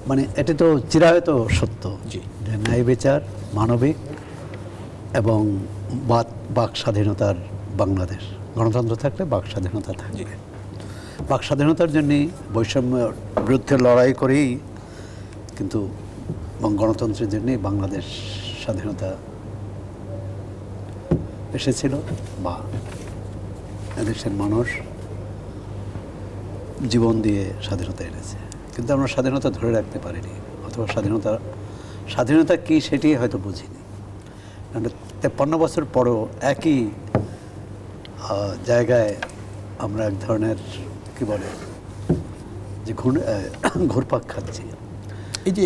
মানে এটা তো চিরায়ত সত্য জি। যে ন্যায় বিচার, মানবিক এবং বাক স্বাধীনতার বাংলাদেশ। গণতন্ত্র থাকলে বাক স্বাধীনতা থাকবে। বাক স্বাধীনতার জন্যই বৈষম্যের বিরুদ্ধে লড়াই করেই কিন্তু গণতন্ত্রের জন্যই বাংলাদেশ স্বাধীনতা এসেছিল, বা এদেশের মানুষ জীবন দিয়ে স্বাধীনতা এনেছে। কিন্তু আমরা স্বাধীনতা ধরে রাখতে পারিনি, অথবা স্বাধীনতা কী সেটি হয়তো বুঝিনি। কারণ 53 বছর পরেও একই জায়গায় আমরা এক ধরনের কী বলে যে ঘুরপাক খাচ্ছি। এই যে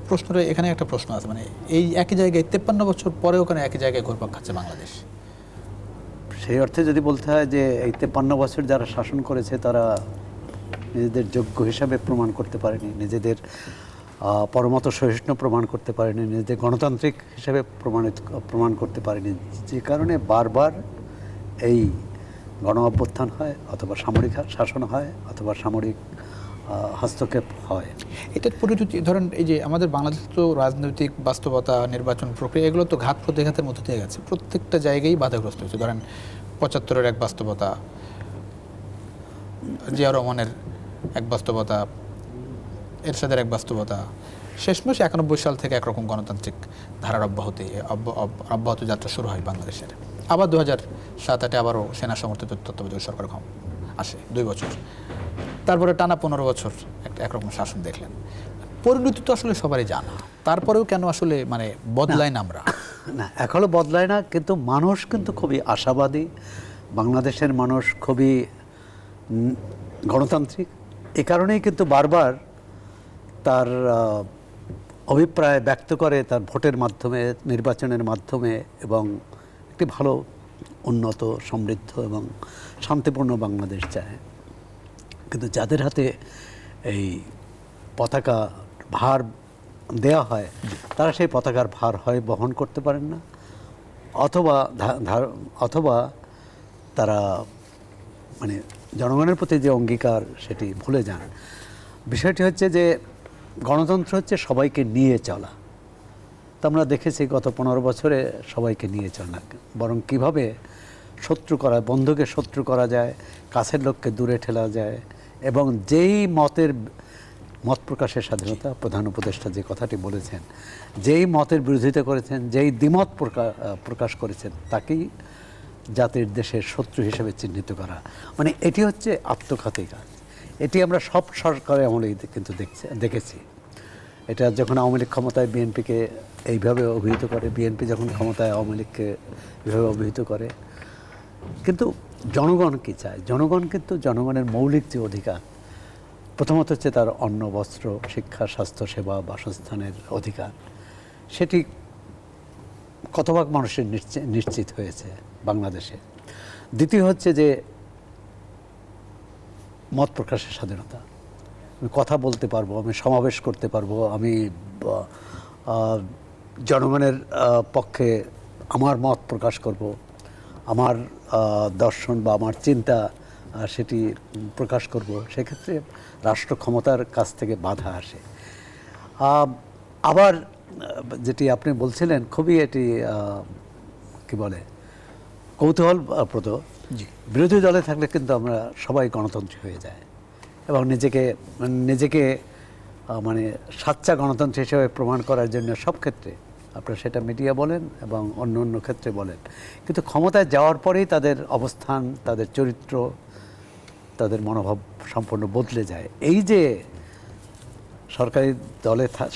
প্রশ্নটা, এখানে একটা প্রশ্ন আছে, মানে এই একই জায়গায় 53 বছর পরে ওখানে একই জায়গায় ঘুরপাক খাচ্ছে বাংলাদেশ। সেই অর্থে যদি বলতে হয় যে এই 53 বছর যারা শাসন করেছে তারা নিজেদের যোগ্য হিসাবে প্রমাণ করতে পারেনি, নিজেদের পরমত সহিষ্ণু প্রমাণ করতে পারেনি, নিজেদের গণতান্ত্রিক হিসাবে প্রমাণ করতে পারেনি, যে কারণে বারবার এই গণ অভ্যুত্থান হয়, অথবা সামরিক শাসন হয়, অথবা সামরিক হস্তক্ষেপ হয়। এটার পরিণতি ধরেন, এই যে আমাদের বাংলাদেশ তো রাজনৈতিক বাস্তবতা, নির্বাচন প্রক্রিয়া, এগুলো তো ঘাত প্রতিঘাতের মধ্যে দিয়ে গেছে, প্রত্যেকটা জায়গায় বাধাগ্রস্ত হয়েছে। ধরেন 75-এর এক বাস্তবতা, জিয়া রহমানের এক বাস্তবতা, এরশাদের এক বাস্তবতা, শেষমেশ 91 সাল থেকে একরকম গণতান্ত্রিক ধারার অব্যাহত যাত্রা শুরু হয় বাংলাদেশের। আবার 2007-08 আবারও সেনা সমর্থিত তত্ত্বাবধায়ক সরকার আসে 2 বছর, তারপরে টানা 15 বছর একরকম শাসন দেখলেন। পরিণতি তো আসলে সবারই জানা, তারপরেও কেন আসলে মানে বদলাই না আমরা? না, এখনও বদলায় না, কিন্তু মানুষ কিন্তু খুবই আশাবাদী। বাংলাদেশের মানুষ খুবই গণতান্ত্রিক। এ কারণেই কিন্তু বারবার তার অভিপ্রায় ব্যক্ত করে তার ভোটের মাধ্যমে, নির্বাচনের মাধ্যমে, এবং একটি ভালো, উন্নত, সমৃদ্ধ এবং শান্তিপূর্ণ বাংলাদেশ চায়। কিন্তু যাদের হাতে এই পতাকা ভার দেয়া হয়, তারা সেই পতাকার ভার হয় বহন করতে পারেন না, অথবা তারা মানে জনগণের প্রতি যে অঙ্গীকার সেটি ভুলে যান। বিষয়টি হচ্ছে যে গণতন্ত্র হচ্ছে সবাইকে নিয়ে চলা। তা আমরা দেখেছি গত 15 বছরে সবাইকে নিয়ে চলা, বরং কিভাবে বন্ধুকে শত্রু করা যায়, কাছের লোককে দূরে ঠেলা যায়, এবং যেই মত প্রকাশের স্বাধীনতা, প্রধান উপদেষ্টা যে কথাটি বলেছেন, যেই মতের বিরোধিতা করেছেন, যেই দ্বিমত প্রকাশ করেছেন, তাকেই জাতির দেশের শত্রু হিসেবে চিহ্নিত করা, মানে এটি হচ্ছে আত্মঘাতী কাজ। এটি আমরা সব সরকারের আমলেই কিন্তু দেখেছি। এটা যখন আওয়ামী লীগ ক্ষমতায় বিএনপিকে এইভাবে অভিহিত করে, বিএনপি যখন ক্ষমতায় আওয়ামী লীগকে এইভাবে অভিহিত করে। কিন্তু জনগণ কী চায়? জনগণ কিন্তু জনগণের মৌলিক যে অধিকার, প্রথমত হচ্ছে তার অন্ন, বস্ত্র, শিক্ষা, স্বাস্থ্য সেবা, বাসস্থানের অধিকার, সেটি কতভাগ মানুষের নিশ্চিত হয়েছে বাংলাদেশে। দ্বিতীয় হচ্ছে যে মত প্রকাশের স্বাধীনতা, আমি কথা বলতে পারবো, আমি সমাবেশ করতে পারবো, আমি জনগণের পক্ষে আমার মত প্রকাশ করব, আমার দর্শন বা আমার চিন্তা সেটি প্রকাশ করব। সেক্ষেত্রে রাষ্ট্র ক্ষমতার কাছ থেকে বাধা আসে। আবার যেটি আপনি বলছিলেন, খুবই এটি কি বলে কৌতূহলপ্রদ, বিরোধী দলে থাকলে কিন্তু আমরা সবাই গণতন্ত্রী হয়ে যায়, এবং নিজেকে মানে সাচ্চা গণতন্ত্র হিসেবে প্রমাণ করার জন্য সব ক্ষেত্রে, আপনারা সেটা মিডিয়া বলেন এবং অন্য অন্য ক্ষেত্রে বলেন, কিন্তু ক্ষমতায় যাওয়ার পরেই তাদের অবস্থান, তাদের চরিত্র, তাদের মনোভাব সম্পূর্ণ বদলে যায়। এই যে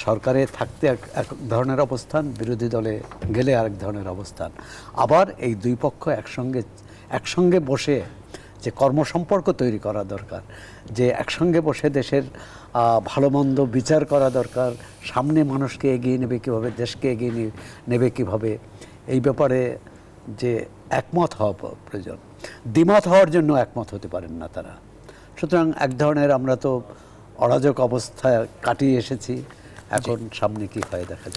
সরকারে থাকতে এক ধরনের অবস্থান, বিরোধী দলে গেলে আরেক ধরনের অবস্থান। আবার এই দুই পক্ষ একসঙ্গে বসে যে কর্মসম্পর্ক তৈরি করা দরকার, যে একসঙ্গে বসে দেশের ভালো মন্দ বিচার করা দরকার, সামনে মানুষকে এগিয়ে নেবে কীভাবে, দেশকে এগিয়ে নেবে কীভাবে, এই ব্যাপারে যে একমত হওয়া প্রয়োজন। দ্বিমত হওয়ার জন্য একমত হতে পারেন না তারা। সুতরাং এক ধরনের আমরা তো অরাজক অবস্থায় কাটিয়ে এসেছি, এখন সামনে কী হয় দেখা যায়।